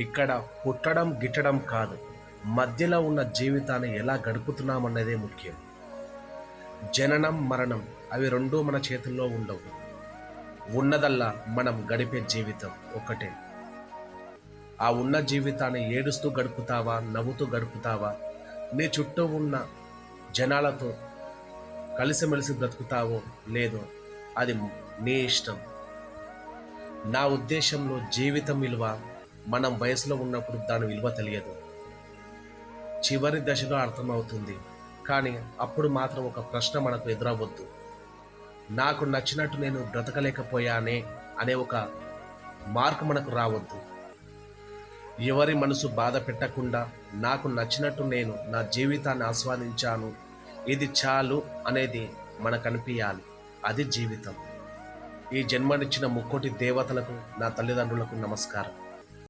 ఇక్కడ పుట్టడం గిట్టడం కాదు, మధ్యలో ఉన్న జీవితాన్ని ఎలా గడుపుతున్నామన్నదే ముఖ్యం. జననం మరణం అవి రెండూ మన చేతుల్లో ఉండవు. ఉన్నదల్లా మనం గడిపే జీవితం ఒక్కటే. ఆ ఉన్న జీవితాన్ని ఏడుస్తూ గడుపుతావా, నవ్వుతూ గడుపుతావా, నీ చుట్టూ ఉన్న జనాలతో కలిసిమెలిసి బ్రతుకుతావో లేదో అది నీ ఇష్టం. నా ఉద్దేశంలో జీవితం విలువ మనం వయసులో ఉన్నప్పుడు దాని విలువ తెలియదు, చివరి దశలో అర్థమవుతుంది. కానీ అప్పుడు మాత్రం ఒక ప్రశ్న మనకు ఎదురవ్వద్దు: నాకు నచ్చినట్టు నేను బ్రతకలేకపోయానే అనే ఒక మార్క్ మనకు రావద్దు. ఎవరి మనసు బాధ పెట్టకుండా నాకు నచ్చినట్టు నేను నా జీవితాన్ని ఆస్వాదించాను, ఇది చాలు అనేది మనకు అనిపించాలి. అది జీవితం. ఈ జన్మనిచ్చిన ముక్కోటి దేవతలకు, నా తల్లిదండ్రులకు నమస్కారం.